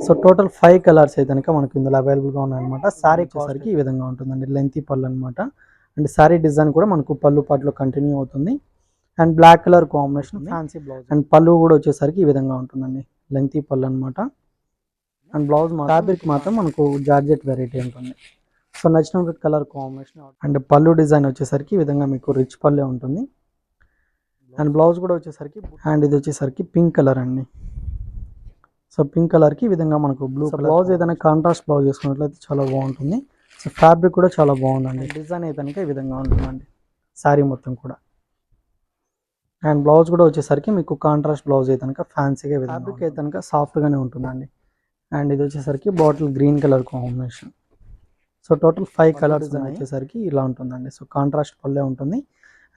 So total 5 colours అయితే కనుక మనకు ఇందులో అవైలబుల్గా ఉన్నాయన్నమాట. శారీ వచ్చేసరికి ఈ విధంగా ఉంటుందండి, లెంతీ పళ్ళు అనమాట. అండ్ శారీ డిజైన్ కూడా మనకు పళ్ళు పాటలో కంటిన్యూ అవుతుంది. And black colour combination fancy blouse. And పళ్ళు కూడా వచ్చేసరికి ఈ విధంగా ఉంటుందండి, లెంతీ పళ్ళు అనమాట. అండ్ బ్లౌజ్ ఫ్యాబ్రిక్ మాత్రం మనకు జార్జెట్ వెరైటీ ఉంటుంది. సో నచ్చిన కలర్ కాంబినేషన్. అండ్ పళ్ళు డిజైన్ వచ్చేసరికి ఈ విధంగా మీకు రిచ్ పళ్ళే ఉంటుంది. అండ్ బ్లౌజ్ కూడా వచ్చేసరికి, అండ్ ఇది వచ్చేసరికి పింక్ కలర్ అండి. సో పింక్ కలర్కి ఈ విధంగా మనకు బ్లూ బ్లౌజ్ ఏదైనా కాంట్రాస్ట్ బ్లౌజ్ చేసుకున్నట్లయితే చాలా బాగుంటుంది. సో ఫ్యాబ్రిక్ కూడా చాలా బాగుందండి. డిజైన్ అయితే కనుక ఈ విధంగా ఉంటుందండి శారీ మొత్తం కూడా. అండ్ బ్లౌజ్ కూడా వచ్చేసరికి మీకు కాంట్రాస్ట్ బ్లౌజ్ అయితే కనుక ఫ్యాన్సీగా ఫ్యాబ్రిక్ అయితే కనుక సాఫ్ట్గానే ఉంటుందండి. అండ్ ఇది వచ్చేసరికి bottle green colour combination. So total 5 colours వచ్చేసరికి ఇలా ఉంటుందండి. సో కాంట్రాస్ట్ పల్లె ఉంటుంది.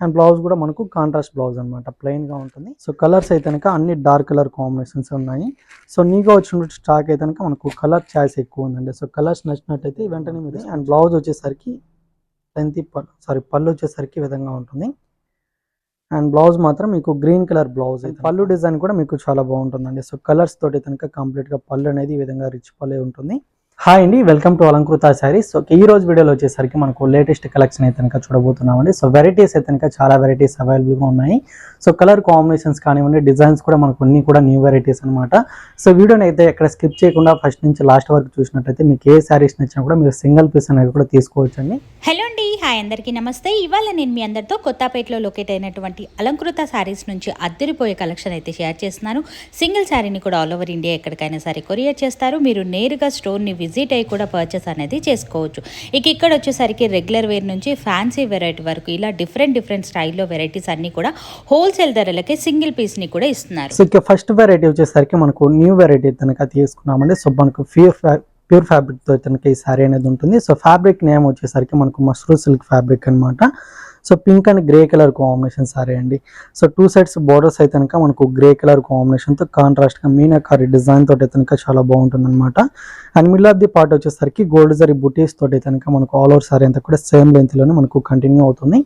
అండ్ బ్లౌజ్ కూడా మనకు కాంట్రాస్ట్ బ్లౌజ్ అనమాట, ప్లెయిన్గా ఉంటుంది. సో కలర్స్ అయితే కనుక అన్ని డార్క్ కలర్ కాంబినేషన్స్ ఉన్నాయి. సో నీగా వచ్చిన స్టాక్ అయితే కనుక మనకు కలర్ చాయిస్ ఎక్కువ ఉందండి. సో కలర్స్ నచ్చినట్టయితే వెంటనే మీద. అండ్ బ్లౌజ్ వచ్చేసరికి పళ్ళు వచ్చేసరికి ఈ విధంగా ఉంటుంది. అండ్ బ్లౌజ్ మాత్రం మీకు గ్రీన్ కలర్ బ్లౌజ్ అయితే పళ్ళు డిజైన్ కూడా మీకు చాలా బాగుంటుందండి. సో కలర్స్ తోటి కనుక కంప్లీట్గా పళ్ళు అనేది ఈ విధంగా రిచ్ పల్లె ఉంటుంది. హాయ్ అండి, welcome to Alankrita saris. So ఈ రోజు వీడియోలో వచ్చేసరికి మనకు లేటెస్ట్ కలెక్షన్ అయితే కనుక చూడబోతున్నామండి. సో వెరైటీస్ అయితే కనుక చాలా వెరైటీస్ అవైలబుల్గా ఉన్నాయి. సో కలర్ కాంబినేషన్స్ కానివ్వండి, డిజైన్స్ కూడా మనకు అన్ని కూడా న్యూ వెరైటీస్ అనమాట. సో వీడియోని అయితే ఎక్కడ స్కిప్ చేయకుండా ఫస్ట్ నుంచి లాస్ట్ వరకు చూసినట్టయితే మీకు ఏ శారీస్ నచ్చినా కూడా మీరు సింగిల్ పీస్ అనేది కూడా తీసుకోవచ్చండి. హలో అండి, హాయ్ అందరికీ నమస్తే. ఇవాళ నేను మీ అందరితో కొత్తపేటలో లొకేట్ అయినటువంటి అలంకృత శారీస్ నుంచి అద్దరిపోయే కలెక్షన్ అయితే షేర్ చేస్తున్నాను. సింగిల్ శారీని కూడా ఆల్ ఓవర్ ఇండియా ఎక్కడికైనా సరే కొరియర్ చేస్తారు. మీరు నేరుగా స్టోర్ని విజిట్ అయ్యి కూడా పర్చేస్ అనేది చేసుకోవచ్చు. ఇక్కడ వచ్చేసరికి రెగ్యులర్ వేర్ నుంచి ఫ్యాన్సీ వెరైటీ వరకు ఇలా డిఫరెంట్ స్టైల్లో వెరైటీస్ అన్ని కూడా హోల్సేల్ ధరలకే సింగిల్ పీస్ని కూడా ఇస్తున్నారు. సో ఇక ఫస్ట్ వెరైటీ వచ్చేసరికి మనకు న్యూ వెరైటీ కనుక తీసుకున్నామండి. సో మనకు ప్యూర్ ఫ్యాబ్రిక్ తో కనుక ఈ శారీ అనేది ఉంటుంది. సో ఫ్యాబ్రిక్ నేమ్ వచ్చేసరికి మనకు మస్రూ సిల్క్ ఫ్యాబ్రిక్ అనమాట. So pink and grey colour combination sari అండి. సో 2 సైడ్స్ బోర్డర్స్ అయితే కనుక మనకు గ్రే కలర్ కాంబినేషన్తో కాంట్రాస్ట్గా మీనాకారి డిజైన్ తోటి అయితే కనుక చాలా బాగుంటుంది అనమాట. And middle of the part వచ్చేసరికి గోల్డ్ జరీ బుటీస్ తోటి అయితే కనుక మనకు ఆల్ ఓవర్ సారీ అంతా కూడా సేమ్ లెంత్లోనే మనకు కంటిన్యూ అవుతుంది.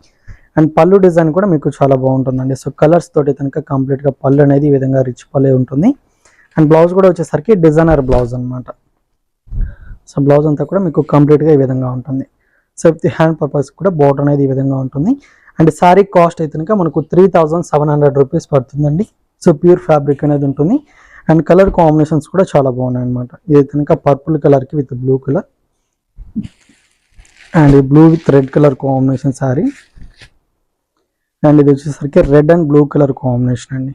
అండ్ పళ్ళు డిజైన్ కూడా మీకు చాలా బాగుంటుందండి. సో కలర్స్ తోటి కనుక కంప్లీట్గా పళ్ళు అనేది ఈ విధంగా రిచ్ పల్లె ఉంటుంది. అండ్ బ్లౌజ్ కూడా వచ్చేసరికి డిజైనర్ బ్లౌజ్ అనమాట. సో బ్లౌజ్ అంతా కూడా మీకు కంప్లీట్గా ఈ విధంగా ఉంటుంది. సో విత్ హ్యాండ్ పర్పస్ కూడా బోర్డర్ అనేది ఈ విధంగా ఉంటుంది. అండ్ శారీ కాస్ట్ అయితే కనుక మనకు 3700 రూపీస్ పడుతుందండి. సో ప్యూర్ ఫ్యాబ్రిక్ అనేది ఉంటుంది. అండ్ కలర్ కాంబినేషన్స్ కూడా చాలా బాగున్నాయి అనమాట. ఇది కనుక పర్పుల్ కలర్కి with blue colour, and blue with red colour combination sari. And ఇది వచ్చేసరికి red and blue colour combination అండి.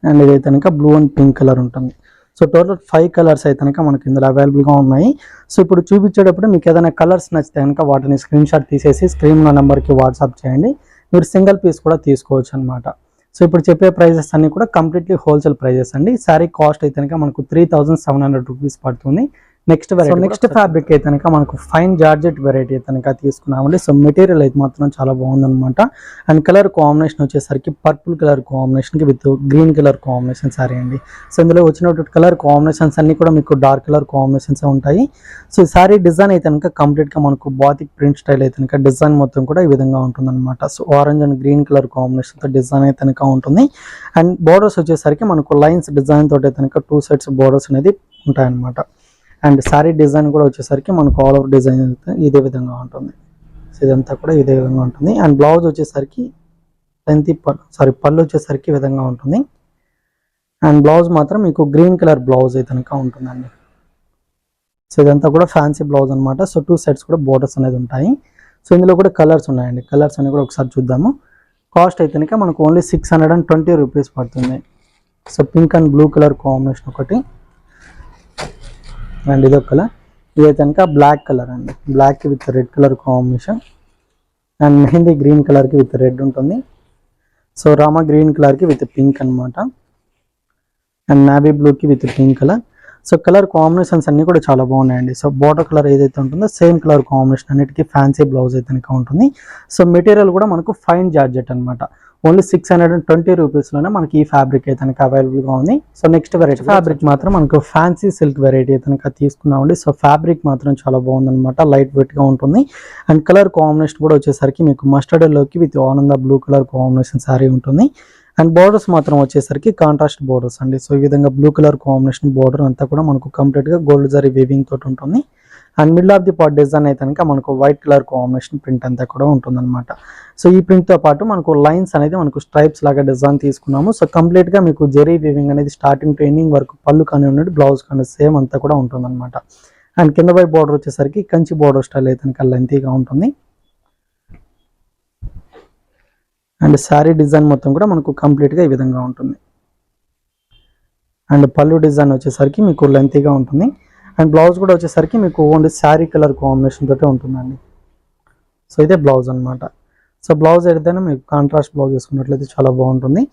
అండ్ ఇది అయితే కనుక బ్లూ అండ్ పింక్ కలర్ ఉంటుంది. సో టోటల్ 5 కలర్స్ అయితే కనుక మనకి ఇందులో అవైలబుల్గా ఉన్నాయి. సో ఇప్పుడు చూపించేటప్పుడు మీకు ఏదైనా కలర్స్ నచ్చితే కనుక వాటిని స్క్రీన్ షాట్ తీసేసి స్క్రీన్ నెంబర్కి వాట్సాప్ చేయండి. మీరు సింగిల్ పీస్ కూడా తీసుకోవచ్చు అనమాట. సో ఇప్పుడు చెప్పే ప్రైజెస్ అన్ని కూడా కంప్లీట్లీ హోల్సేల్ ప్రైజెస్ అండి. శారీ కాస్ట్ అయితే కనుక మనకు 3700 రూపీస్ పడుతుంది. నెక్స్ట్ ఫ్యాబ్రిక్ అయితే కనుక మనకు ఫైన్ జార్జెట్ వెరైటీ అయితే కనుక తీసుకున్నామండి. సో మెటీరియల్ అయితే మాత్రం చాలా బాగుందనమాట. అండ్ కలర్ కాంబినేషన్ వచ్చేసరికి పర్పుల్ కలర్ కాంబినేషన్కి with green colour combination sari అండి. సో ఇందులో వచ్చినటువంటి కలర్ కాంబినేషన్స్ అన్ని కూడా మీకు డార్క్ కలర్ కాంబినేషన్స్ ఉంటాయి. సో ఈ సారీ డిజైన్ అయితే కనుక కంప్లీట్గా మనకు బాతిక్ ప్రింట్ స్టైల్ అయితే కనుక డిజైన్ మొత్తం కూడా ఈ విధంగా ఉంటుందన్నమాట. So orange and green colour కాంబినేషన్తో డిజైన్ అయితే కనుక ఉంటుంది. అండ్ బోర్డర్స్ వచ్చేసరికి మనకు లైన్స్ డిజైన్ తోటి అయితే కనుక 2 సైడ్స్ బోర్డర్స్ అనేది ఉంటాయన్నమాట. అండ్ శారీ డిజైన్ కూడా వచ్చేసరికి మనకు ఆల్ ఓవర్ డిజైన్ అయితే ఇదే విధంగా ఉంటుంది. సో ఇదంతా కూడా ఇదే విధంగా ఉంటుంది. అండ్ బ్లౌజ్ వచ్చేసరికి పళ్ళు వచ్చేసరికి ఈ విధంగా ఉంటుంది. అండ్ బ్లౌజ్ మాత్రం మీకు గ్రీన్ కలర్ బ్లౌజ్ అయితే కనుక ఉంటుందండి. సో ఇదంతా కూడా ఫ్యాన్సీ బ్లౌజ్ అనమాట. సో 2 సైడ్స్ కూడా బోర్డర్స్ అనేది ఉంటాయి. సో ఇందులో కూడా కలర్స్ ఉన్నాయండి. కలర్స్ అన్ని కూడా ఒకసారి చూద్దాము. కాస్ట్ అయితే కనుక మనకు ఓన్లీ 620 రూపీస్ పడుతుంది. So pink and blue colour combination ఒకటి, అండ్ ఇదొక కలర్. ఇదైతే కనుక బ్లాక్ కలర్ అండి, బ్లాక్కి with red colour combination. And mehndi green కలర్కి విత్ రెడ్ ఉంటుంది. సో రామా గ్రీన్ కలర్కి విత్ పింక్ అనమాట. అండ్ నావీ బ్లూకి with pink colour. So colour combinations అన్నీ కూడా చాలా బాగున్నాయండి. సో బార్డర్ కలర్ ఏదైతే ఉంటుందో సేమ్ కలర్ కాంబినేషన్ అన్నిటికీ ఫ్యాన్సీ బ్లౌజ్ అయితే కనుక ఉంటుంది. సో మెటీరియల్ కూడా మనకు ఫైన్ జార్జెట్ అనమాట. ఓన్లీ 620 రూపీస్లోనే మనకి ఈ ఫ్యాబ్రిక్ అయితే కనుక అవైలబుల్గా ఉంది. సో నెక్స్ట్ వెరైటీ ఫ్యాబ్రిక్ మాత్రం మనకు ఫ్యాన్సీ సిల్క్ వెరైటీ అయితే కనుక తీసుకున్నామండి. సో ఫ్యాబ్రిక్ మాత్రం చాలా బాగుందన్నమాట, లైట్ వెయిట్గా ఉంటుంది. అండ్ కలర్ కాంబినేషన్ కూడా వచ్చేసరికి మీకు మస్టర్డ్ లోకి విత్ ఆనంద బ్లూ కలర్ కాంబినేషన్ శారీ ఉంటుంది. అండ్ బోర్డర్స్ మాత్రం వచ్చేసరికి కాంట్రాస్ట్ బోర్డర్స్ అండి. సో ఈ విధంగా బ్లూ కలర్ కాంబినేషన్ బోర్డర్ అంతా కూడా మనకు కంప్లీట్గా గోల్డ్ జరీ వీవింగ్ తోటి ఉంటుంది. And middle of the part design అయితే కనుక మనకు వైట్ కలర్ కాంబినేషన్ ప్రింట్ అంతా కూడా ఉంటుందన్నమాట. సో ఈ ప్రింట్తో పాటు మనకు లైన్స్ అనేది మనకు స్ట్రైప్స్ లాగా డిజైన్ తీసుకున్నాము. సో కంప్లీట్గా మీకు జరీ వీవింగ్ అనేది స్టార్టింగ్ టు ఎండింగ్ వరకు పళ్ళు కానీ ఉన్నట్టు బ్లౌజ్ కానీ సేమ్ అంతా కూడా ఉంటుందన్నమాట. అండ్ కింద వైపు బోర్డర్ వచ్చేసరికి కంచి బోర్డర్ స్టైల్ అయితే కనుక లెంతీగా ఉంటుంది. అండ్ శారీ డిజైన్ మొత్తం కూడా మనకు కంప్లీట్గా ఈ విధంగా ఉంటుంది. అండ్ పళ్ళు డిజైన్ వచ్చేసరికి మీకు లెంతీగా ఉంటుంది. అండ్ బ్లౌజ్ కూడా వచ్చేసరికి మీకు ఓన్లీ శారీ కలర్ కాంబినేషన్ తోటే ఉంటుందండి. సో ఇదే బ్లౌజ్ అనమాట. సో బ్లౌజ్ ఏదైనా మీకు కాంట్రాస్ట్ బ్లౌజ్ వేసుకున్నట్లయితే చాలా బాగుంటుంది.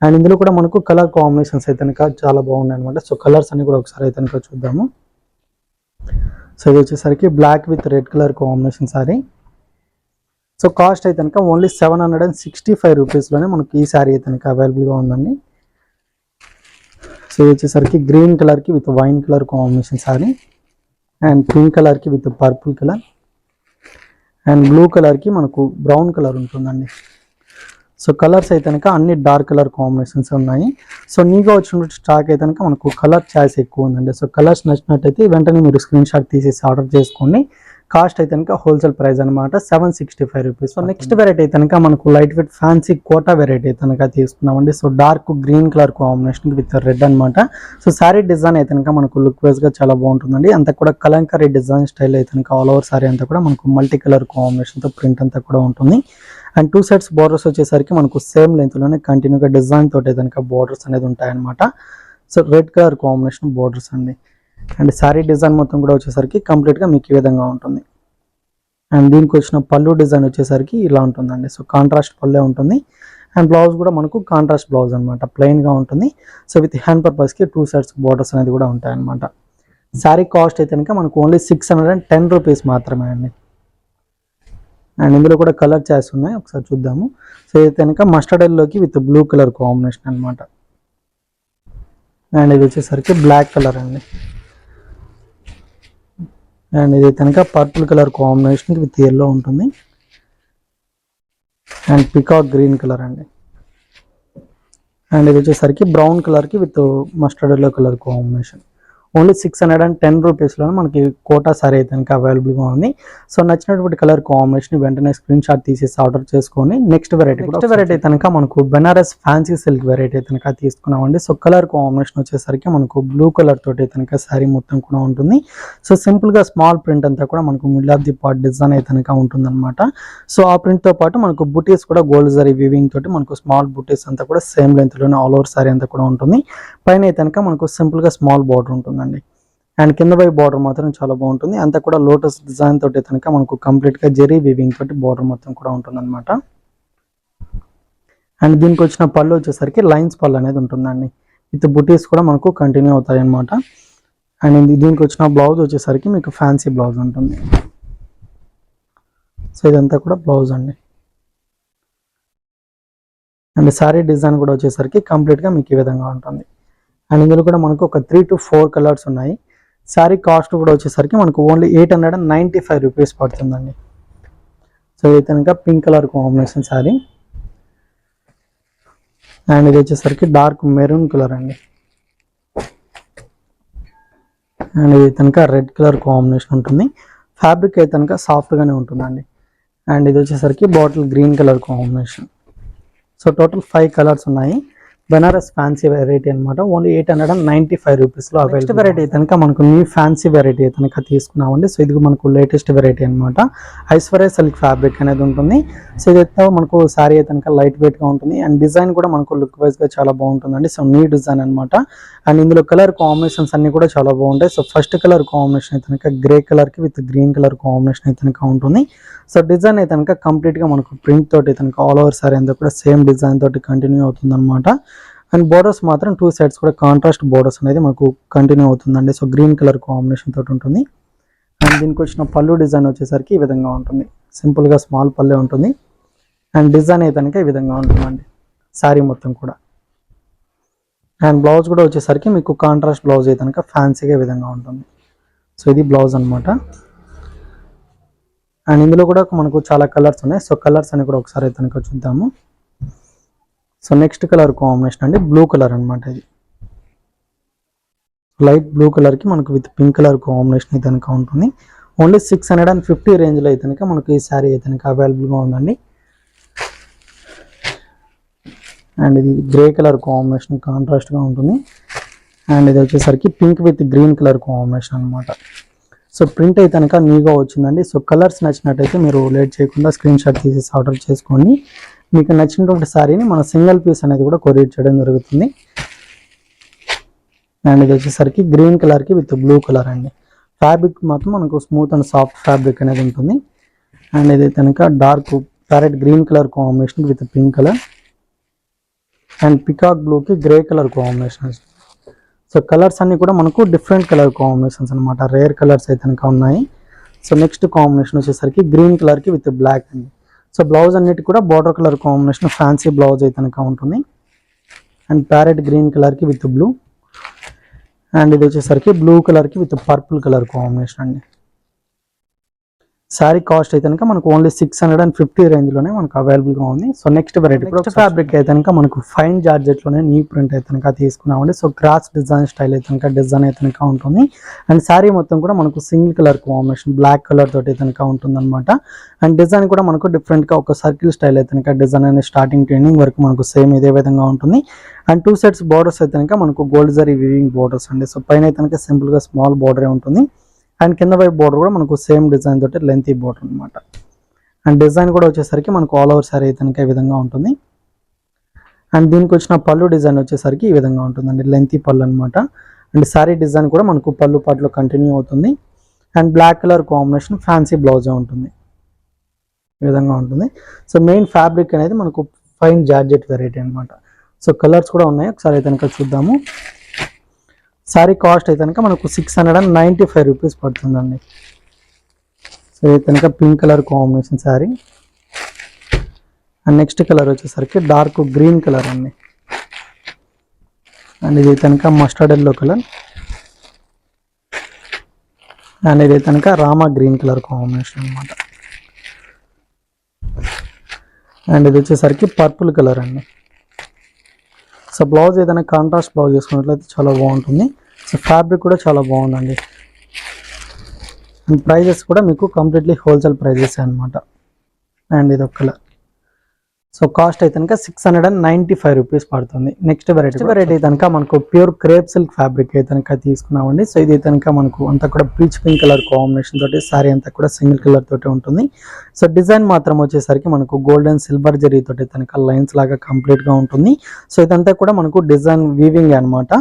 అండ్ ఇందులో కూడా మనకు కలర్ కాంబినేషన్స్ అయితే కనుక చాలా బాగున్నాయి అనమాట. సో కలర్స్ అన్ని కూడా ఒకసారి అయితే కనుక చూద్దాము. సో ఇది వచ్చేసరికి black with red colour combination saree. So cost అయితే కనుక ఓన్లీ 765 రూపీస్లోనే మనకి ఈ శారీ అయితే కనుక అవైలబుల్గా ఉందండి. సో ఇది వచ్చేసరికి గ్రీన్ కలర్కి with wine colour combination sari. And pink కలర్కి with purple colour. And blue కలర్కి మనకు బ్రౌన్ కలర్ ఉంటుందండి. సో కలర్స్ అయితే కనుక అన్ని డార్క్ కలర్ కాంబినేషన్స్ ఉన్నాయి. సో నీగా వచ్చినట్టు స్టాక్ అయితే కనుక మనకు కలర్ చాయిస్ ఎక్కువ ఉందండి. సో కలర్స్ నచ్చినట్టయితే వెంటనే మీరు స్క్రీన్ షాట్ తీసేసి ఆర్డర్ చేసుకోండి. కాస్ట్ అయితే కనుక హోల్సేల్ ప్రైస్ అనమాట 765 రూపీస్. సో నెక్స్ట్ వెరైటీ అయితే కనుక మనకు light weight fancy Kota variety అయితే కనుక తీసుకున్నామండి. So dark green colour combination with red అనమాట. సో శారీ డిజైన్ అయితే కనుక మనకు లుక్ వైజ్గా చాలా బాగుంటుందండి. అంతా కూడా కలంకారీ డిజైన్ స్టైల్ అయితే కనుక ఆల్ ఓవర్ శారీ అంతా కూడా మనకు మల్టీ కలర్ కాంబినేషన్తో ప్రింట్ అంతా కూడా ఉంటుంది. అండ్ 2 సైడ్స్ బోర్డర్స్ వచ్చేసరికి మనకు సేమ్ లెంత్లోనే కంటిన్యూగా డిజైన్ తోటి కనుక బోర్డర్స్ అనేది ఉంటాయన్నమాట. So red colour combination borders అండి. అండ్ శారీ డిజైన్ మొత్తం కూడా వచ్చేసరికి కంప్లీట్గా మీకు ఈ విధంగా ఉంటుంది. అండ్ దీనికి వచ్చిన పళ్ళు డిజైన్ వచ్చేసరికి ఇలా ఉంటుందండి. సో కాంట్రాస్ట్ పళ్ళే ఉంటుంది. అండ్ బ్లౌజ్ కూడా మనకు కాంట్రాస్ట్ బ్లౌజ్ అనమాట, ప్లెయిన్గా ఉంటుంది. సో విత్ హ్యాండ్ పర్పస్కి 2 సైడ్స్ బోర్డర్స్ అనేది కూడా ఉంటాయన్నమాట. శారీ కాస్ట్ అయితే కనుక మనకు ఓన్లీ 610 రూపీస్ మాత్రమే అండి. అండ్ ఇందులో కూడా కలర్ చాయిస్ ఉన్నాయి, ఒకసారి చూద్దాము. సో ఇది కనుక మస్టర్డ్ ఎల్లోకి విత్ బ్లూ కలర్ కాంబినేషన్ అనమాట. అండ్ ఇది వచ్చేసరికి బ్లాక్ కలర్ అండి. అండ్ ఇది కనుక purple colour combination with yellow ఉంటుంది. అండ్ పికాక్ గ్రీన్ కలర్ అండి. అండ్ ఇది వచ్చేసరికి బ్రౌన్ కలర్కి with mustard yellow colour combination. Only 610 రూపీస్లో మనకి కోటా సారీ అయితే కనుక అవైలబుల్గా ఉంది. సో నచ్చినటువంటి కలర్ కాంబినేషన్ వెంటనే స్క్రీన్ షాట్ తీసేసి ఆర్డర్ చేసుకొని నెక్స్ట్ వెరైటీ అయితే కనుక మనకు బెనారస్ ఫ్యాన్సీ సిల్క్ వెరైటీ అయితే కనుక తీసుకున్నామండి. సో కలర్ కాంబినేషన్ వచ్చేసరికి మనకు బ్లూ కలర్ తోటి అయితే కనుక శారీ మొత్తం కూడా ఉంటుంది. సో సింపుల్గా స్మాల్ ప్రింట్ అంతా కూడా మనకు middle of the part design అయితే కనుక ఉంటుందన్నమాట. సో ఆ ప్రింట్తో పాటు మనకు బుటీస్ కూడా గోల్డ్ జరీ వీవింగ్ తోటి మనకు స్మాల్ బుటీస్ అంతా కూడా సేమ్ లెంత్లోనే ఆల్ ఓవర్ శారీ అంతా కూడా ఉంటుంది. పైన అయితే కనుక మనకు సింపుల్గా స్మాల్ బార్డర్ ఉంటుంది. అండ్ కింద వైపు బార్డర్ మాత్రం చాలా బాగుంటుంది. అంతా కూడా లోటస్ డిజైన్ తోటి కనుక మనకు కంప్లీట్గా జెరీ వీవింగ్ తోటి బార్డర్ మొత్తం కూడా ఉంటుంది అనమాట. అండ్ దీనికి వచ్చిన పళ్ళు వచ్చేసరికి లైన్స్ పళ్ళు అనేది ఉంటుందండి. విత్ బుటీస్ కూడా మనకు కంటిన్యూ అవుతాయి అనమాట. అండ్ దీనికి వచ్చిన బ్లౌజ్ వచ్చేసరికి మీకు ఫ్యాన్సీ బ్లౌజ్ ఉంటుంది. సో ఇదంతా కూడా బ్లౌజ్ అండి. అండ్ శారీ డిజైన్ కూడా వచ్చేసరికి కంప్లీట్గా మీకు ఈ విధంగా ఉంటుంది. అండ్ ఇందులో కూడా మనకు ఒక 3 to 4 కలర్స్ ఉన్నాయి. శారీ కాస్ట్ కూడా వచ్చేసరికి మనకు ఓన్లీ 895 రూపీస్ పడుతుందండి. సో ఇది కనుక pink colour combination sari. And ఇది వచ్చేసరికి డార్క్ మెరూన్ కలర్ అండి. అండ్ ఇది కనుక రెడ్ కలర్ కాంబినేషన్ ఉంటుంది. ఫ్యాబ్రిక్ అయితే కనుక సాఫ్ట్గానే ఉంటుందండి. అండ్ ఇది వచ్చేసరికి bottle green colour combination. So total 5 colours ఉన్నాయి. బెనారస్ ఫ్యాన్సీ వెరైటీ అనమాట. ఓన్లీ 895 రూపీస్లో అవైలబుల్. వెరైటీ కనుక మనకు న్యూ ఫ్యాన్సీ వెరైటీ కనుక తీసుకున్నామండి. సో ఇది మనకు లేటెస్ట్ వెరైటీ అనమాట. ఐశ్వర్య సిల్క్ ఫ్యాబ్రిక్ అనేది ఉంటుంది. సో ఇదైతే మనకు శారీ అయితే కనుక లైట్ వెయిట్గా ఉంటుంది. అండ్ డిజైన్ కూడా మనకు లుక్ వైజ్గా చాలా బాగుంటుందండి. సో న్యూ డిజైన్ అనమాట. అండ్ ఇందులో కలర్ కాంబినేషన్స్ అన్ని కూడా చాలా బాగుంటాయి. సో ఫస్ట్ కలర్ కాంబినేషన్ అయితే కనుక గ్రే కలర్కి విత్ గ్రీన్ కలర్ కాంబినేషన్ అయితే కనుక ఉంటుంది. సో డిజైన్ అయితే కనుక కంప్లీట్గా మనకు ప్రింట్ తోటి కనుక ఆల్ ఓవర్ శారీ అంతా కూడా సేమ్ డిజైన్ తోటి కంటిన్యూ అవుతుంది అనమాట. అండ్ బోర్డర్స్ మాత్రం 2 సైడ్స్ కూడా కాంట్రాస్ట్ బోర్డర్స్ అనేది మనకు కంటిన్యూ అవుతుందండి. సో గ్రీన్ కలర్ కాంబినేషన్ తోటి ఉంటుంది. అండ్ దీనికి వచ్చిన పళ్ళు డిజైన్ వచ్చేసరికి ఈ విధంగా ఉంటుంది. సింపుల్గా స్మాల్ పళ్ళే ఉంటుంది. అండ్ డిజైన్ అయితే కనుక ఈ విధంగా ఉంటుందండి శారీ మొత్తం కూడా. అండ్ బ్లౌజ్ కూడా వచ్చేసరికి మీకు కాంట్రాస్ట్ బ్లౌజ్ అయితే కనుక ఫ్యాన్సీగా ఈ విధంగా ఉంటుంది. సో ఇది బ్లౌజ్ అనమాట. అండ్ ఇందులో కూడా మనకు చాలా కలర్స్ ఉన్నాయి. సో కలర్స్ అని కూడా ఒకసారి అయితే కనుక చూద్దాము. సో నెక్స్ట్ కలర్ కాంబినేషన్ అండి బ్లూ కలర్ అనమాట. ఇది లైట్ బ్లూ కలర్కి మనకు విత్ పింక్ కలర్ కాంబినేషన్ అయితే కనుక ఉంటుంది. ఓన్లీ 650 రేంజ్లో అయితే కనుక మనకు ఈ శారీ అయితే కనుక అవైలబుల్గా ఉందండి. అండ్ ఇది గ్రే కలర్ కాంబినేషన్ కాంట్రాస్ట్గా ఉంటుంది. అండ్ ఇది వచ్చేసరికి pink with green colour combination అనమాట. సో ప్రింట్ అయితే కనుక న్యూగా వచ్చిందండి. సో కలర్స్ నచ్చినట్టయితే మీరు లేట్ చేయకుండా స్క్రీన్ షాట్ తీసేసి ఆర్డర్ చేసుకోండి. మీకు నచ్చినటువంటి శారీని మన సింగిల్ పీస్ అనేది కూడా కొరియర్ చేయడం జరుగుతుంది. అండ్ ఇది వచ్చేసరికి గ్రీన్ కలర్కి విత్ బ్లూ కలర్ అండి. ఫ్యాబ్రిక్ మాత్రం మనకు స్మూత్ అండ్ సాఫ్ట్ ఫ్యాబ్రిక్ అనేది ఉంటుంది. అండ్ ఇది కనుక dark parrot green colour combination with pink colour and peacock బ్లూకి grey colour combination. So colours అన్ని కూడా మనకు డిఫరెంట్ కలర్ కాంబినేషన్స్ అనమాట, రేర్ కలర్స్ అయితే కనుక ఉన్నాయి. సో నెక్స్ట్ కాంబినేషన్ వచ్చేసరికి గ్రీన్ కలర్కి విత్ బ్లాక్ అండి. సో బ్లౌజ్ అన్నిటి కూడా border colour combination fancy blouse అయితే కనుక ఉంటుంది. అండ్ ప్యారెట్ గ్రీన్ కలర్కి విత్ బ్లూ అండ్ ఇది వచ్చేసరికి బ్లూ కలర్కి విత్ పర్పుల్ కలర్ కాంబినేషన్ అండి. శారీ కాస్ట్ అయితే కనుక మనకు ఓన్లీ 650 రేంజ్లోనే మనకు అవైలబుల్గా ఉంది. So next variety next fabric అయితే కనుక మనకు ఫైన్ జార్జెట్లోనే న్యూ ప్రింట్ అయితే కనుక తీసుకున్నామండి. సో క్రాస్ డిజైన్ స్టైల్ అయితే కనుక డిజైన్ అయితే కనుక ఉంటుంది. అండ్ శారీ మొత్తం కూడా మనకు single colour combination black colour తోటి అయితే కనుక ఉంటుంది అనమాట. అండ్ డిజైన్ కూడా మనకు డిఫరెంట్గా ఒక సర్కిల్ స్టైల్ అయితే కనుక డిజైన్ అనేది స్టార్టింగ్ టు ఎండింగ్ వరకు మనకు సేమ్ ఇదే విధంగా ఉంటుంది. అండ్ 2 సెట్స్ బోర్డర్స్ అయితే కనుక మనకు గోల్డ్ జరీ వీవింగ్ బోర్డర్స్ అండి. సో పైన అయితే కనుక సింపుల్గా స్మాల్ బోర్డరే ఉంటుంది. అండ్ కింద వైపు బోర్డర్ కూడా మనకు సేమ్ డిజైన్ తోటి లెంతీ బోర్డర్ అనమాట. అండ్ డిజైన్ కూడా వచ్చేసరికి మనకు ఆల్ ఓవర్ శారీ అయితే ఈ విధంగా ఉంటుంది. అండ్ దీనికి వచ్చిన పళ్ళు డిజైన్ వచ్చేసరికి ఈ విధంగా ఉంటుందండి, లెంతీ పళ్ళు అనమాట. అండ్ శారీ డిజైన్ కూడా మనకు పళ్ళు పాటలో కంటిన్యూ అవుతుంది. And black colour combination fancy బ్లౌజే ఉంటుంది, ఈ విధంగా ఉంటుంది. సో మెయిన్ ఫ్యాబ్రిక్ అనేది మనకు ఫైన్ జార్జెట్ వెరైటీ అనమాట. సో కలర్స్ కూడా ఉన్నాయి, ఒకసారి అయితే కనుక చూద్దాము. శారీ కాస్ట్ అయితే కనుక మనకు 695 రూపీస్ పడుతుందండి. సో ఇది కనుక pink colour combination sari. And next colour వచ్చేసరికి డార్క్ గ్రీన్ కలర్ అండి. అండ్ ఇది కనుక మస్టర్డ్ ఎల్లో కలర్. అండ్ ఇది కనుక రామా గ్రీన్ కలర్ కాంబినేషన్ అనమాట. అండ్ ఇది వచ్చేసరికి పర్పుల్ కలర్ అండి. సో బ్లౌజ్ ఏదైనా కాంట్రాస్ట్ బ్లౌజ్ చేసుకున్నట్లయితే చాలా బాగుంటుంది. సో ఫ్యాబ్రిక్ కూడా చాలా బాగుందండి. అండ్ ప్రైజెస్ కూడా మీకు కంప్లీట్లీ హోల్సేల్ ప్రైజెస్ అనమాట. అండ్ ఇది ఒక కలర్. సో కాస్ట్ అయితే కనుక 695 రూపీస్ పడుతుంది. నెక్స్ట్ వెరైటీ కనుక మనకు ప్యూర్ క్రేప్ సిల్క్ ఫ్యాబ్రిక్ అయితే కనుక తీసుకున్నామండి. సో ఇది కనుక మనకు అంతా కూడా పీచ్ పింక్ కలర్ కాంబినేషన్ తోటి శారీ అంతా కూడా సింగిల్ కలర్ తోటి ఉంటుంది. సో డిజైన్ మాత్రం వచ్చేసరికి మనకు గోల్డ్ అండ్ సిల్వర్ జరీ తోటి కనుక లైన్స్ లాగా కంప్లీట్ గా ఉంటుంది. సో ఇదంతా కూడా మనకు డిజైన్ వీవింగ్ అనమాట.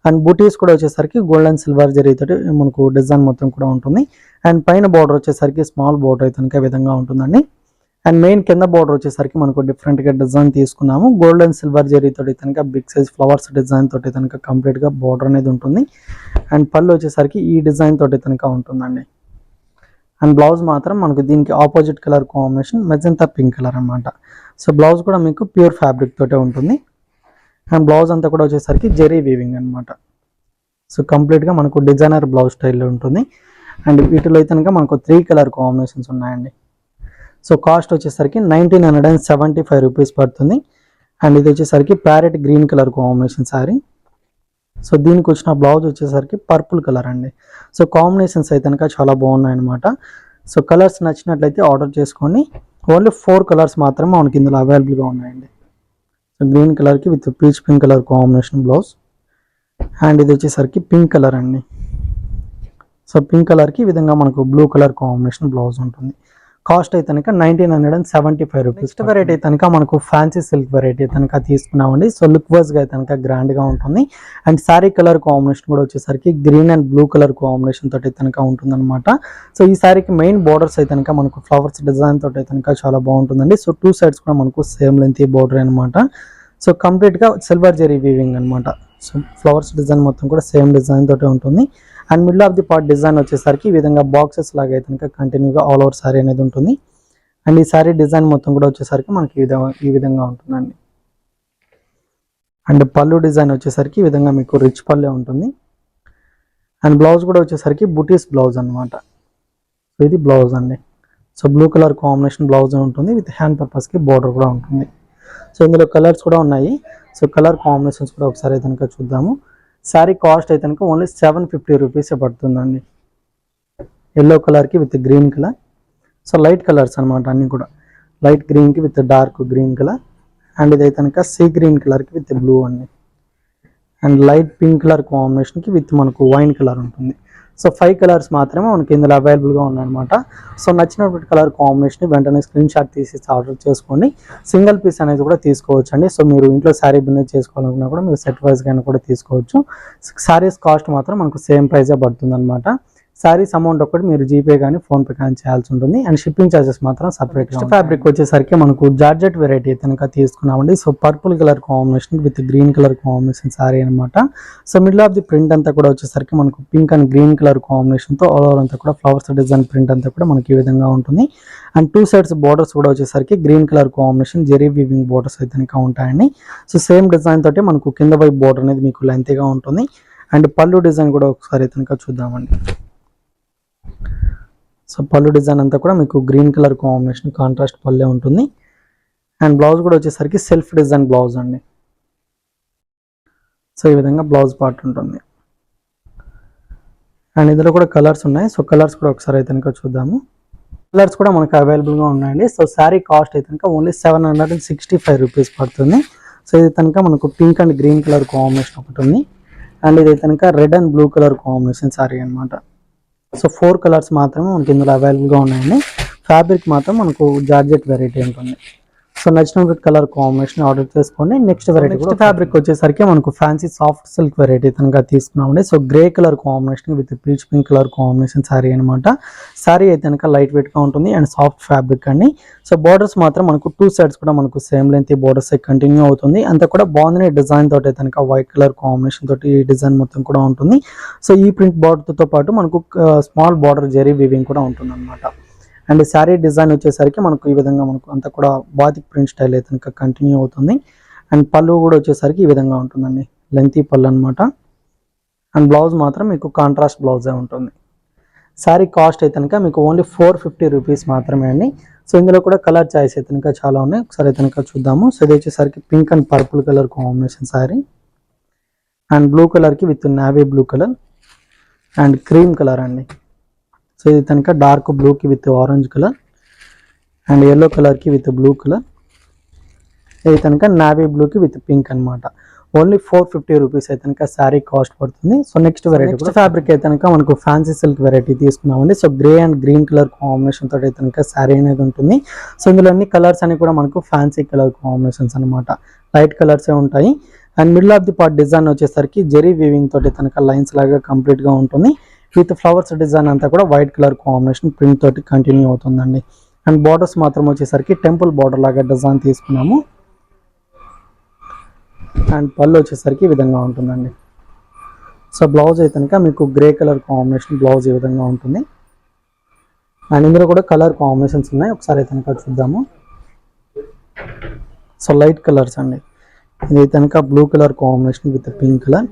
అండ్ బూటీస్ కూడా వచ్చేసరికి గోల్డ్ అండ్ సిల్వర్ జరీ తోటి మనకు డిజైన్ మొత్తం కూడా ఉంటుంది. అండ్ పైన బార్డర్ వచ్చేసరికి స్మాల్ బార్డర్ అయితే కనుక విధంగా ఉంటుందండి. అండ్ మెయిన్ కింద బార్డర్ వచ్చేసరికి మనకు డిఫరెంట్గా డిజైన్ తీసుకున్నాము. గోల్డ్ అండ్ సిల్వర్ జరీ తోటి కనుక బిగ్ సైజ్ ఫ్లవర్స్ డిజైన్ తోటి కనుక కంప్లీట్గా బార్డర్ అనేది ఉంటుంది. అండ్ పళ్ళు వచ్చేసరికి ఈ డిజైన్ తోటి కనుక ఉంటుందండి. అండ్ బ్లౌజ్ మాత్రం మనకు దీనికి opposite colour combination magenta pink colour అనమాట. సో బ్లౌజ్ కూడా మీకు ప్యూర్ ఫ్యాబ్రిక్ తోటే ఉంటుంది. అండ్ బ్లౌజ్ అంతా కూడా వచ్చేసరికి జెరీ వీవింగ్ అనమాట. సో కంప్లీట్గా మనకు డిజైనర్ బ్లౌజ్ స్టైల్లో ఉంటుంది. అండ్ వీటిలో అయితే కనుక మనకు 3 కలర్ కాంబినేషన్స్ ఉన్నాయండి. సో కాస్ట్ వచ్చేసరికి 1975 రూపీస్ పడుతుంది. అండ్ ఇది వచ్చేసరికి parrot green colour combination saree. So దీనికి వచ్చిన బ్లౌజ్ వచ్చేసరికి పర్పుల్ కలర్ అండి. సో కాంబినేషన్స్ అయితే కనుక చాలా బాగున్నాయి అనమాట. సో కలర్స్ నచ్చినట్లయితే ఆర్డర్ చేసుకోండి. ఓన్లీ 4 కలర్స్ మాత్రమే మనకి ఇందులో అవైలబుల్గా ఉన్నాయండి. సో గ్రీన్ కలర్కి with peach pink colour combination blouse. And ఇది వచ్చేసరికి పింక్ కలర్ అండి. సో పింక్ కలర్కి ఈ విధంగా మనకు బ్లూ కలర్ కాంబినేషన్ బ్లౌజ్ ఉంటుంది. కాస్ట్ అయితే కనుక 1975 రూపీస్. నెక్స్ట్ వెరైటీ అయితే కనుక మనకు ఫ్యాన్సీ సిల్క్ వెరైటీ కనుక తీసుకున్నామండి. సో లుక్ వైజ్గా అయితే కనుక గ్రాండ్గా ఉంటుంది. అండ్ శారీ కలర్ కాంబినేషన్ కూడా వచ్చేసరికి green and blue colour combination తోటి కనుక ఉంటుంది అనమాట. సో ఈ శారీకి మెయిన్ బోర్డర్స్ అయితే కనుక మనకు ఫ్లవర్స్ డిజైన్ తోటి కనుక చాలా బాగుంటుందండి. సో 2 సైడ్స్ కూడా మనకు సేమ్ లెంత్ బోర్డర్ అనమాట. సో కంప్లీట్గా సిల్వర్ జెరీ వీవింగ్ అనమాట. సో ఫ్లవర్స్ డిజైన్ మొత్తం కూడా సేమ్ డిజైన్ తోటి ఉంటుంది. And middle of the part design వచ్చేసరికి ఈ విధంగా బాక్సెస్ లాగా అయితే కనుక కంటిన్యూగా ఆల్ ఓవర్ శారీ అనేది ఉంటుంది. అండ్ ఈ శారీ డిజైన్ మొత్తం కూడా వచ్చేసరికి మనకి ఈ విధంగా ఉంటుందండి. అండ్ పళ్ళు డిజైన్ వచ్చేసరికి ఈ విధంగా మీకు రిచ్ పళ్ళే ఉంటుంది. అండ్ బ్లౌజ్ కూడా వచ్చేసరికి బుటీస్ బ్లౌజ్ అనమాట. సో ఇది బ్లౌజ్ అండి. So blue colour combination blouse ఉంటుంది విత్ హ్యాండ్ పర్పస్కి బోర్డర్ కూడా ఉంటుంది. సో ఇందులో కలర్స్ కూడా ఉన్నాయి. సో కలర్ కాంబినేషన్స్ కూడా ఒకసారి అయితే కనుక చూద్దాము. శారీ కాస్ట్ అయితే కనుక ఓన్లీ 750 రూపీసే పడుతుందండి. ఎల్లో కలర్కి with green colour. So light colours అనమాట అన్నీ కూడా. లైట్ గ్రీన్కి with dark green colour. And ఇదైతే కనుక సీ గ్రీన్ కలర్కి విత్ బ్లూ అండి. అండ్ లైట్ పింక్ కలర్ కాంబినేషన్కి విత్ మనకు వైన్ కలర్ ఉంటుంది. సో 5 కలర్స్ మాత్రమే మనకి ఇందులో అవైలబుల్గా ఉన్నాయన్నమాట. సో నచ్చినటువంటి కలర్ కాంబినేషన్ వెంటనే స్క్రీన్ షాట్ తీసి ఆర్డర్ చేసుకోండి. సింగిల్ పీస్ అనేది కూడా తీసుకోవచ్చు అండి. సో మీరు ఇంట్లో శారీ బిజినెస్ చేసుకోవాలనుకున్నా కూడా మీరు సెట్ వైజ్గా కూడా తీసుకోవచ్చు. శారీస్ కాస్ట్ మాత్రం మనకు సేమ్ ప్రైజే పడుతుంది అనమాట. శారీస్ అమౌంట్ ఒకటి మీరు జీపే కానీ ఫోన్పే కానీ చేయాల్సి ఉంటుంది. అండ్ షిప్పింగ్ ఛార్జెస్ మాత్రం సపరేట్. ఫ్యాబ్రిక్ వచ్చేసరికి మనకు జార్జెట్ వెరైటీ కనుక తీసుకున్నామండి. So purple colour combination with green colour combination sari అనమాట. So middle of the print అంతా కూడా వచ్చేసరికి మనకు పింక్ అండ్ గ్రీన్ కలర్ కాంబినేషన్తో ఆల్ ఓవర్ అంతా కూడా ఫ్లవర్స్ డిజైన్ ప్రింట్ అంతా కూడా మనకి ఈ విధంగా ఉంటుంది. అండ్ 2 సైడ్స్ బోర్డర్స్ కూడా వచ్చేసరికి green colour combination zari weaving borders అయితే కనుక ఉంటాయండి. సో సేమ్ డిజైన్ తోటి మనకు కింద వైపు బోర్డర్ అనేది మీకు లెంతీగా ఉంటుంది. అండ్ పళ్ళు డిజైన్ కూడా ఒకసారి అయితే కనుక చూద్దామండి. సో పళ్ళు డిజైన్ అంతా కూడా మీకు గ్రీన్ కలర్ కాంబినేషన్ కాంట్రాస్ట్ పళ్ళే ఉంటుంది. అండ్ బ్లౌజ్ కూడా వచ్చేసరికి సెల్ఫ్ డిజైన్ బ్లౌజ్ అండి. సో ఈ విధంగా బ్లౌజ్ పార్ట్ ఉంటుంది. అండ్ ఇందులో కూడా కలర్స్ ఉన్నాయి. సో కలర్స్ కూడా ఒకసారి అయితే కనుక చూద్దాము. కలర్స్ కూడా మనకు అవైలబుల్గా ఉన్నాయండి. సో శారీ కాస్ట్ అయితే కనుక ఓన్లీ 765 రూపీస్ పడుతుంది. సో ఇది కనుక మనకు pink and green colour combination ఒకటి ఉంది. అండ్ ఇది కనుక red and blue colour combination sari అనమాట. సో 4 కలర్స్ మాత్రమే మనకి ఇందులో అవైలబుల్గా ఉన్నాయండి. ఫ్యాబ్రిక్ మాత్రం మనకు జార్జెట్ వెరైటీ ఉంటుంది. సో నచ్చిన కలర్ కాంబినేషన్ ఆర్డర్ చేసుకోండి. నెక్స్ట్ వెరైటీ కూడా ఫ్యాబ్రిక్ వచ్చేసరికి మనకు ఫ్యాన్సీ సాఫ్ట్ సిల్క్ వెరైటీ కనుక తీసుకున్నామండి. So grey colour combination with peach pink colour combination sari అనమాట. శారీ అయితే కనుక లైట్ వెయిట్గా ఉంటుంది అండ్ సాఫ్ట్ ఫ్యాబ్రిక్ అండి. సో బోర్డర్స్ మాత్రం మనకు 2 సైడ్స్ కూడా మనకు సేమ్ లెంత్ బోర్డర్స్ కంటిన్యూ అవుతుంది. అంతా కూడా బాగుంది డిజైన్ తోటి కనుక వైట్ కలర్ కాంబినేషన్ తోటి ఈ డిజైన్ మొత్తం కూడా ఉంటుంది. సో ఈ ప్రింట్ బార్డర్తో పాటు మనకు స్మాల్ బార్డర్ జెరీ వీవింగ్ కూడా ఉంటుంది అనమాట. అండ్ శారీ డిజైన్ వచ్చేసరికి మనకు ఈ విధంగా మనకు అంతా కూడా బాతిక్ ప్రింట్ స్టైల్ అయితే కనుక కంటిన్యూ అవుతుంది. అండ్ పళ్ళు కూడా వచ్చేసరికి ఈ విధంగా ఉంటుందండి. లెంతీ పళ్ళు అనమాట. అండ్ బ్లౌజ్ మాత్రం మీకు కాంట్రాస్ట్ బ్లౌజే ఉంటుంది. శారీ కాస్ట్ అయితే కనుక మీకు ఓన్లీ 450 రూపీస్ మాత్రమే అండి. సో ఇందులో కూడా కలర్ చాయిస్ అయితే కనుక చాలా ఉన్నాయి. ఒకసారి అయితే కనుక చూద్దాము. సో ఇది వచ్చేసరికి pink and purple colour combination sari. And blue కలర్కి with navy blue colour and cream colour అండి. సో ఇది కనుక డార్క్ బ్లూకి with orange colour and yellow కలర్కి విత్ బ్లూ కలర్. ఇది కనుక నావీ బ్లూకి విత్ పింక్ అనమాట. ఓన్లీ 450 రూపీస్ అయితే కనుక శారీ కాస్ట్ పడుతుంది. సో నెక్స్ట్ వెరైటీ కూడా ఫ్యాబ్రిక్ అయితే కనుక మనకు ఫ్యాన్సీ సిల్క్ వెరైటీ తీసుకున్నామండి. So grey and green colour combination తోటి అయితే కనుక శారీ అనేది ఉంటుంది. సో ఇందులో అన్ని కలర్స్ అన్ని కూడా మనకు ఫ్యాన్సీ కలర్ కాంబినేషన్స్ అనమాట. లైట్ కలర్సే ఉంటాయి. And middle of the part design వచ్చేసరికి జెరీ వీవింగ్ తోటి కనుక లైన్స్ లాగా కంప్లీట్గా ఉంటుంది. విత్ ఫ్లవర్స్ డిజైన్ అంతా కూడా వైట్ కలర్ కాంబినేషన్ ప్రింట్ తోటి కంటిన్యూ అవుతుందండి. అండ్ బార్డర్స్ మాత్రం వచ్చేసరికి టెంపుల్ బార్డర్ లాగా డిజైన్ తీసుకున్నాము. అండ్ పళ్ళు వచ్చేసరికి ఈ విధంగా ఉంటుందండి. సో బ్లౌజ్ అయితే కనుక మీకు గ్రే కలర్ కాంబినేషన్ బ్లౌజ్ ఈ విధంగా ఉంటుంది. అండ్ ఇందులో కూడా కలర్ కాంబినేషన్స్ ఉన్నాయి. ఒకసారి అయితే కనుక చూద్దాము. సో లైట్ కలర్స్ అండి. ఇది కనుక blue colour combination with pink colour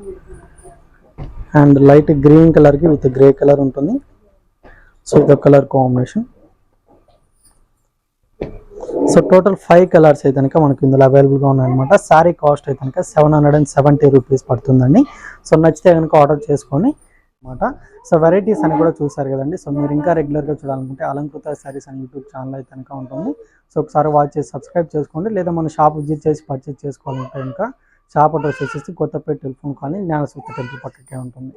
and light green కలర్కి విత్ గ్రే కలర్ ఉంటుంది. సో ఇది colour combination. So total 5 colours అయితే కనుక మనకు ఇందులో అవైలబుల్గా ఉన్నాయన్నమాట. శారీ కాస్ట్ అయితే కనుక 770 రూపీస్ పడుతుందండి. సో నచ్చితే కనుక ఆర్డర్ చేసుకోండి అనమాట. సో వెరైటీస్ అని కూడా చూసారు కదండి. సో మీరు ఇంకా రెగ్యులర్గా చూడాలనుకుంటే అలంకృత శారీస్ అని యూట్యూబ్ ఛానల్ అయితే కనుక ఉంటుంది. సో ఒకసారి వాచ్ చేసి సబ్స్క్రైబ్ చేసుకోండి. లేదా మన షాప్ విజిట్ చేసి పర్చేస్ చేసుకోవాలంటే ఇంకా షాప్ అడ్రస్ వచ్చేసి కొత్తపేట టెలిఫోన్ కాలనీ జ్ఞానసూత్ర టెంపుల్ పక్కకే ఉంటుంది.